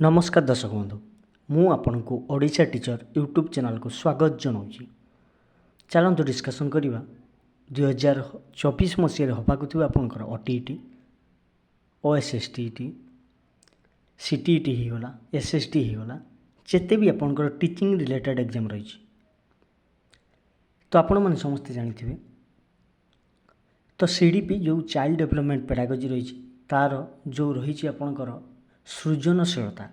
नमस्कार दर्शक बंधु मु आपण को ओडिशा टीचर यूट्यूब चैनल को स्वागत जनाऊँगी। चलतु डिस्कसन करवा 2024 मसीह हवाक आपंकर ओटीईटी ओएसएसटीईटी सीटीईटी होगला एसएसटी होगला जिते भी आपंकर टीचिंग रिलेटेड एग्जाम रही तो आपण मैंने समस्ते जानी तो सीडीपी जो चाइल्ड डेवलपमेंट पेडागोजी रही तार जो रही आपंकर सृजनशीलता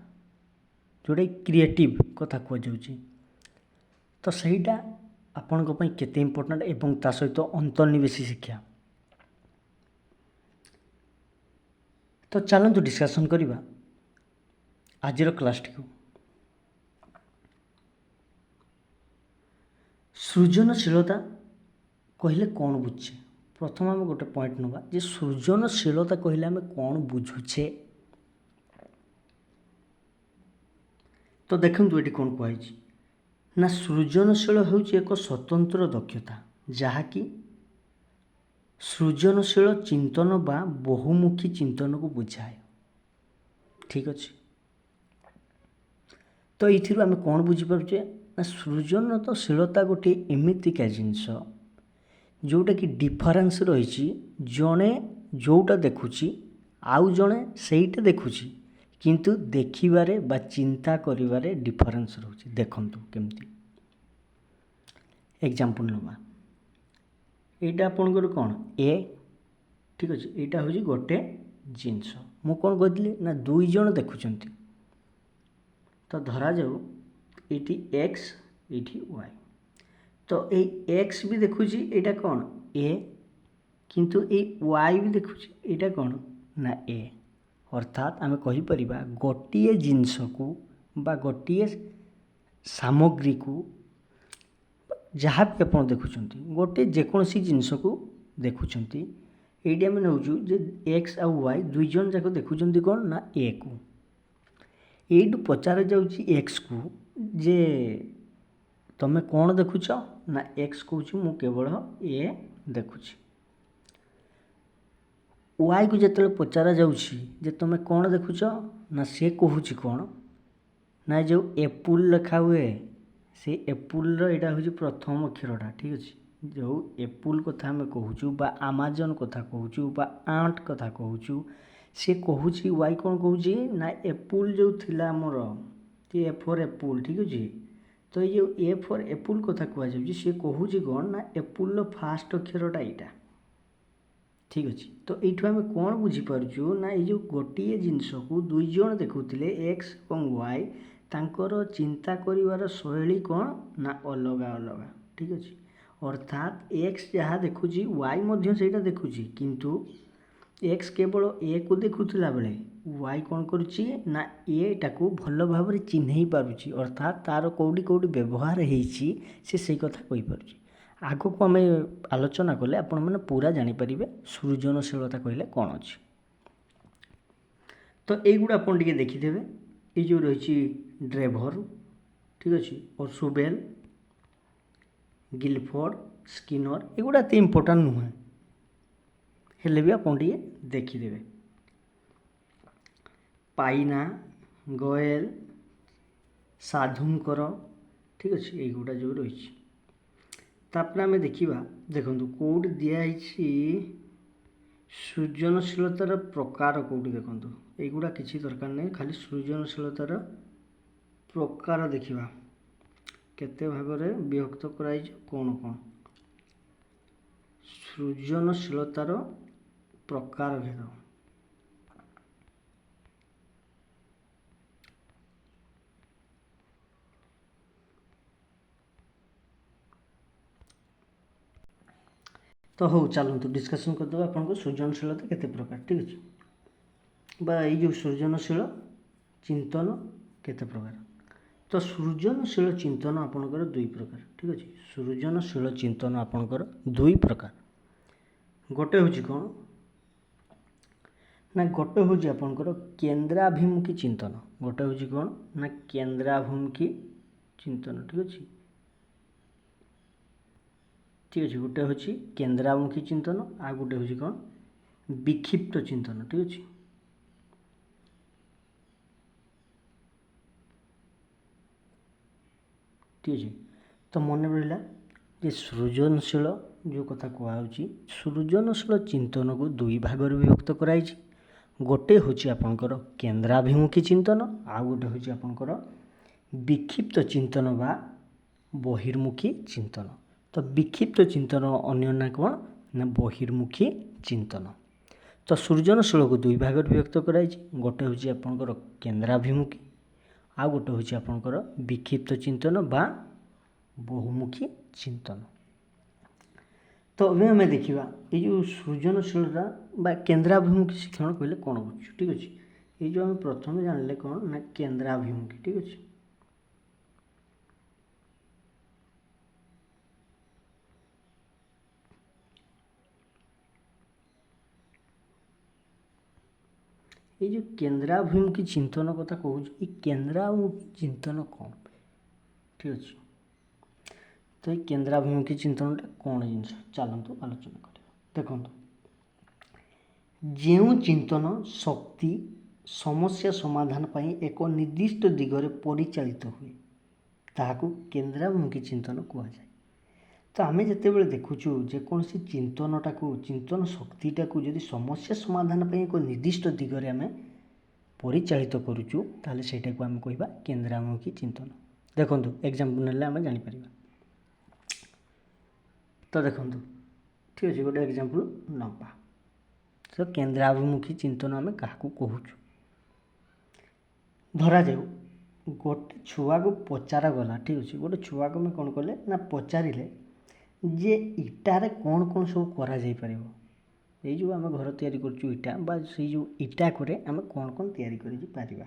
जोटा क्रिएटिव कथा कहुच्छी तो सहीटा आपण केते इम्पोर्टेंट एवं ता सहित अंतर्निवेशी शिक्षा। तो चलतु डिस्कसन करवा आज क्लास टी सृजनशीलता कहले कौन बुझे। प्रथम आम गोटे पॉइंट नवा जे सृजनशीलता कहले आम कौन बुझुचे। तो देखु ये कौन कहुई ना सृजनशील हूँ एक स्वतंत्र दक्षता जहाँकि सृजनशील चिंतन बा बहुमुखी चिंतन को बुझाए। ठीक अच्छे तो ये आम कौन बुझीपारे ना सृजनशीलता गोटे एमतीका जिनस जोटा कि डिफरेन्स रही जड़े जोटा देखुची आउ जड़े सहीटा देखुची किंतु देखिबारे बा चिंता करिबारे डिफरेन्स रोचे। देखंतु केमती एग्जांपल नवा एटा आपनकर कौन ए ठीक अच्छे यहाँ हूँ गोटे जिनस मु कौन कहली ना दुई जन देखुंत तो धरा जाऊ ये एक्स ये वाई तो ये एक्स भी देखुची यहाँ कौन ए किंतु ये वाई भी देखुची यहाँ कौन ना ए अर्थात आम कहीपर गोटे जिनस को बा गोटे सामग्री को जहाँ भी आप देखुं गोटे जेकोसी जिनस को देखुं ये आम नौ एक्स आउ वाई दुई जन जाक देखुं कौन ना ए को यू पचार जाऊँगी एक्स को जे तुम्हें कौन देखुच ना एक्स कौच मु केवल ए देखुची वाई को जिते पचारा जे तुम कौन देखुच ना सी कहूँ कौन ना जो एपुल लिखा हुए से एपुल यहाँ हूँ प्रथम अक्षरटा। ठीक अच्छे जो एपुल कथा आम कहूँ बा आमाजन कथा कहूँ बा आंट कथा कहूँ सी कहूँ वाई कौन कहूँ ना एपुल जो थिला मोर ए फॉर एपुल। ठीक अच्छे तो ये ए फॉर एपुल कथा कहुच्छी सी कहूँ कौन ना एपुल फास्ट अक्षरटा यहाँ। ठीक अच्छे तो ये आम कौन बुझीपारु ना ये जो गोटे जिनस को दुई जन देखुले एक्स और वाई तांकर चिंता करिवार शैली कौन ना अलग अलग। ठीक अच्छे अर्थात एक्स जहाँ देखुची वाई मध्य सेटा देखुची किंतु एक्स केवल ए को देखुला बेले वाई कौन करुच्ची ना एटा को भल भाव चिन्हई पारुची अर्थात तार कौटी कौटी व्यवहार होती से कथा कही पारुची। आग को आम आलोचना कले आपण मैंने पूरा जानीपर सृजनशीलता कहले कौन अच्छे। तो युवा आप देखीदे ये जो रही ड्रेभर ठीक अच्छे और सुबेल गिलफोर्ड स्किनर एगुड़ा तो इम्पोर्टाट नुहे हेले भी आप देखीदे पाइना गोयल साधुंकर। ठीक अच्छे युवा जो रही तापर आम देखा देखो कौट दिखाई सृजनशीलतार प्रकार कौटी देखो युवा किसी दरकार नहीं खाली सृजनशीलतार प्रकार देखा केते भाग में विभक्त कराई कौन कौन सृजनशीलतार प्रकार भेद। तो हो चलते डिस्कसन करदे आपको सृजनशीलता केते प्रकार। ठीक अच्छे बा ये जो सृजनशील चिंतन केते प्रकार तो सृजनशील चिंतन आपणकर दुई प्रकार। ठीक अच्छे सृजनशील चिंतन आपणकर दुई प्रकार गोटे हूँ कौन ना गोटे हूँ आपणकर केन्द्राभिमुखी चिंतन गोटे हूँ कौन ना केन्द्राभिमुखी चिंतन। ठीक अच्छे ठीक अच्छे गोटे हूँ केन्द्रामुखी चिंतन आ गोटे हूँ कौन विक्षिप्त चिंतन। ठीक अच्छे ठीक अच्छे। तो मन रहा जे सृजनशील जो कथा कहुच्छी सृजनशील चिंतन को दुई भाग विभक्त कराई। गोटे हूँ आपणकर केन्द्राभिमुखी चिंतन आउ गोटे हूँ आपणकर विक्षिप्त चिंतन बा बहिर्मुखी चिंतन। तो विक्षिप्त चिंतन अन्य ना कौन ना बहिर्मुखी चिंतन। तो सृजनशील को दुई भाग विभक्त कराई। गोटे हूँ आपणकर केन्द्राभिमुखी आउ गोटे हूँ आपणकर विक्षिप्त चिंतन बा बहुमुखी चिंतन। तो अभी आम देखा ये जो सृजनशीलता बा केन्द्राभिमुखी शिक्षण कहले कौन बुझु। ठीक अच्छे। ये जो आम प्रथम जानले कौन ना केन्द्राभिमुखी। ठीक अच्छे। ये जो केन्द्राभिमुखी चिंतन कथा कहूँ ये केन्द्राभिमुखी चिंतन कौन। ठीक अच्छे। तो ये केन्द्राभिमुखी चिंतनटा कौन जिनस चलतु आलोचना करिया। देखो जो चिंतन शक्ति समस्या समाधान पाई एक निर्दिष्ट दिगरे परिचालित हुए ताहाकू केन्द्राभिमुखी चिंतन कहुए। तो आम जिते देखुचु जेकोसी चिंतनटा को चिंतन शक्तिटा को जदि समस्या समाधान पाई एक निर्दिष्ट दिगरे आम परिचालित करुचु ताहले सेटा को आम कहबा केन्द्राभिमुखी चिंतन। देखो एग्जांपल नेले आम जानिपर। तो देखो ठीक अच्छे गोटे एग्जांपल नवा। तो केन्द्राभिमुखी चिंतन आम क्या कहूँ धरा जाऊ गोटे छुआ को पचारा गला। ठीक अच्छे। गोटे छुआ को मैं कौन कले ना पचारे जे इटार कौन कौन सब करा जाई परिबो। ये जो आम घर तैयारी करचु इटा बा से जो इटा करे आम कौन कौन तैयारी करि पारिबा।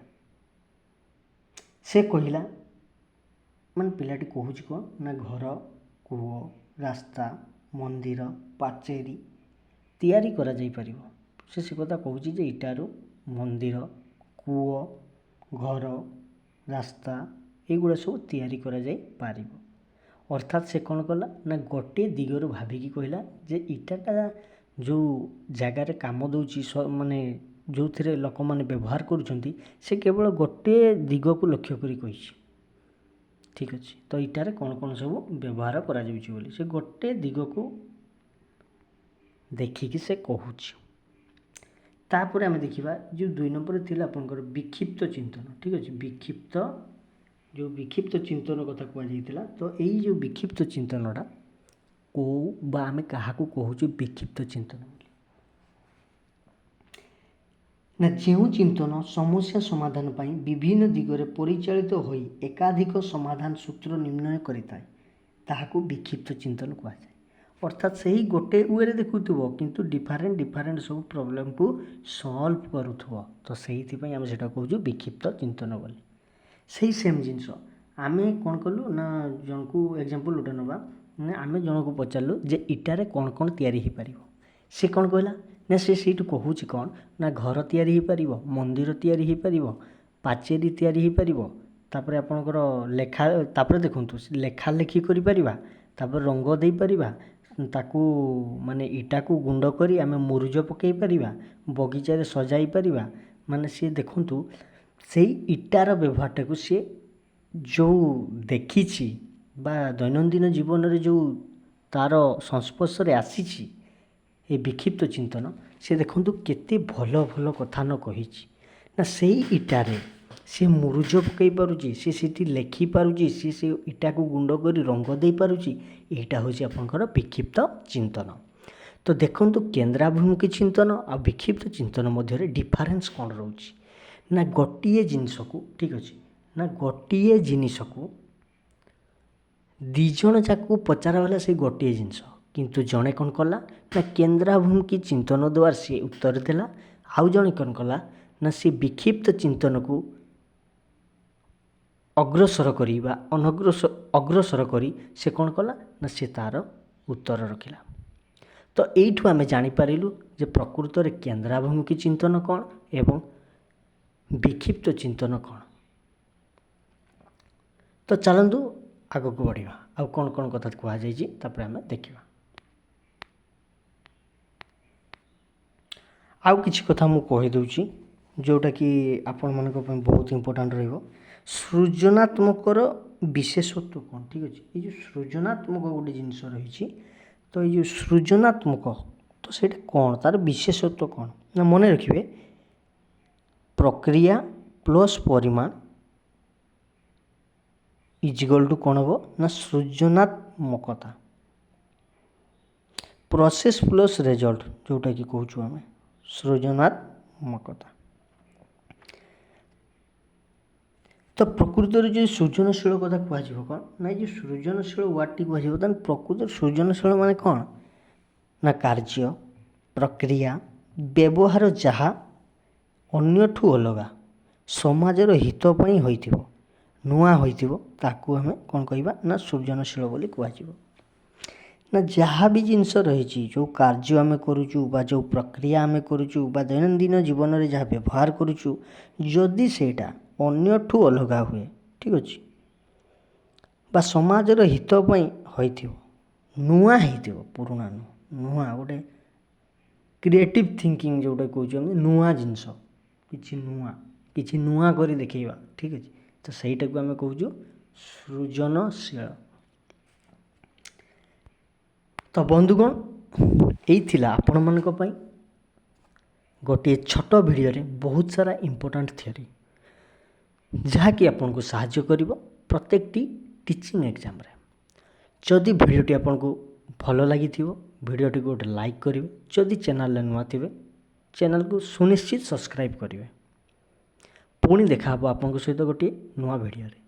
से कहला मान पिलाटी कहूँ कौन ना घर कूह रास्ता मंदिर पाचेरी तैयारी करा जाई परिबो। से कथा कहूँ जे इटारू मंदिर कूह घर रास्ता एगुड़ा सब तैयारी करा जाई पारिबो। अर्थात से कौन कला ना गोटे दिगरू भाविकी कहला जे इटाटा जो जगार काम दूची माने जो थे लोक मैंने व्यवहार करुँच से केवल गोटे दिग को लक्ष्य करी कही। ठीक अच्छे। तो इटार कौन कौन सब व्यवहार करा जाउची बोली से गोटे दिग को देखिकी से कहूँ। तापर आम देखा जो दुई नंबर थी आपंकर विक्षिप्त चिंतन। ठीक अच्छे। विक्षिप्त जो विक्षिप्त चिंतन कथा कहुला। तो यही जो विक्षिप्त चिंतनटा को बा आम क्या कहूँ विक्षिप्त चिंतन ना जो चिंतन समस्या समाधान पाई विभिन्न दिगरे परिचालित होई एकाधिक समाधान सूत्र निर्णय करिताए ताहाकू विक्षिप्त चिंतन कहुए। अर्थात से ही गोटे वे देखुव किंतु डिफरेंट डिफरेंट सब प्रॉब्लम को सॉल्व करुथुव। तो से आम से कहूँ विक्षिप्त चिंतन बोली। से सेम जिनस आम कौन कलु ना जन को एग्जांपल गोटे नवा ना आम जन को पचारू जे इटारे कौन कौन तैयारी हो पार से कौन कहला ना से कहूँ कौन ना घर तैयारी हो पार मंदिर तैयारी हो पार पाचेरी तैयारी हो पार तापर आपणकर लेखा तापर देखूँ लेखा लेखी कर रंग दे पारिबा ताकू माने इटा को गुंड करी आम मुरुज पकई पारिबा बगीचारे सजाई पारिबा माने सी देखंतु से इटार व्यवहारटा को सी जो देखी बा दैनंदिन जीवन रे जो तार संस्पर्श रे आसी ए विक्षिप्त चिंतन से देखंतु केते भल भल कथा न कही ना से इटारे सी मुरुज पकई पारुची सी लेखि पारुची सी इटा को गुंड करी रंग दे पारुची एटा होची आपनकर विक्षिप्त चिंतन। तो देखंतु केन्द्राभिमुखी चिंतन आ विक्षिप्त चिंतन मध्य डिफरेन्स कौन रोची ना गोटे जिनस को। ठीक अच्छे। ना गोटे जिनिस को दिज जाक पचारा से गोटे जिनस किंतु जड़े कौन कला ना केन्द्राभिमुखी चिंतन द्वारा सी उत्तर देला आउ जड़े कौन कला ना सी विक्षिप्त चिंतन को अग्रसर करी बा अग्रसर करी से कौन कला ना से तार उत्तर रखिला। तो यू आम जानीपारू जे प्रकृत में केन्द्राभिमुखी चिंतन कौन एवं विक्षिप्त चिंतन कौन। तो चलतु आग को बढ़िया आउ कौन कौन कथा कहुई आम देखा। आउ किसी कथा मु कहीदे जोटा कि आपण मान बहुत इम्पोर्टाट रही सृजनात्मक विशेषत्व कौन ठीक अच्छे ये जो सृजनात्मक गोटे जिनस रही तो ये जो सृजनात्मक तो से कौन तार विशेषत्व कौन ना मन रखिए प्रक्रिया प्लस परिमाण इजिकल टू कौन हम ना सृजनात्मकता प्रोसेस प्लस रिजल्ट जोटा कि कहूँ आम सृजनात्मकता। तो प्रकृतर जो सृजनशील कथा कह कौन ना जो सृजनशील वार्डटी कह प्रकृत सृजनशील माने कौन ना कार्य प्रक्रिया व्यवहार जहाँ अन्यठू अलगा समाजर हितपाई होइथिबो नुआ होइथिबो ताकू हमें कौन कहबा ना सृजनशील बोली कह ना जहाँ भी जिनस रही जो कार्य आम करुचु बा जो प्रक्रिया आम करुचु बा दैनंदिन जीवन में जहाँ व्यवहार करुचु जदि सेटा अन्यठू अलगा हुए ठीक अच्छे बा समाजर हितपाई होइथिबो नुआ होइथिबो पुराना नुआ गोटे क्रिएटिव थिंकिंग जोटा कहते नुआ जिनस किछि नुआ करी देखा ठीक अच्छे तो सहीटा को आम कहूँ सृजनशील। तो बंधुगण यही आपण मानक पई गोटे छोट वीडियो रे बहुत सारा इंपोर्टेंट थियोरी जहाँकि आपन को साहाय्य करिवो प्रत्येकटी टीचिंग एग्जाम रे। जदि वीडियोटी आपन को भल लगी वीडियोटी को गोटे लाइक करेंगे जदि चैनल नुआ थे चैनल को सुनिश्चित सब्सक्राइब करेंगे पुणी देखा आपन सहित गोटे नुआ वीडियो रे।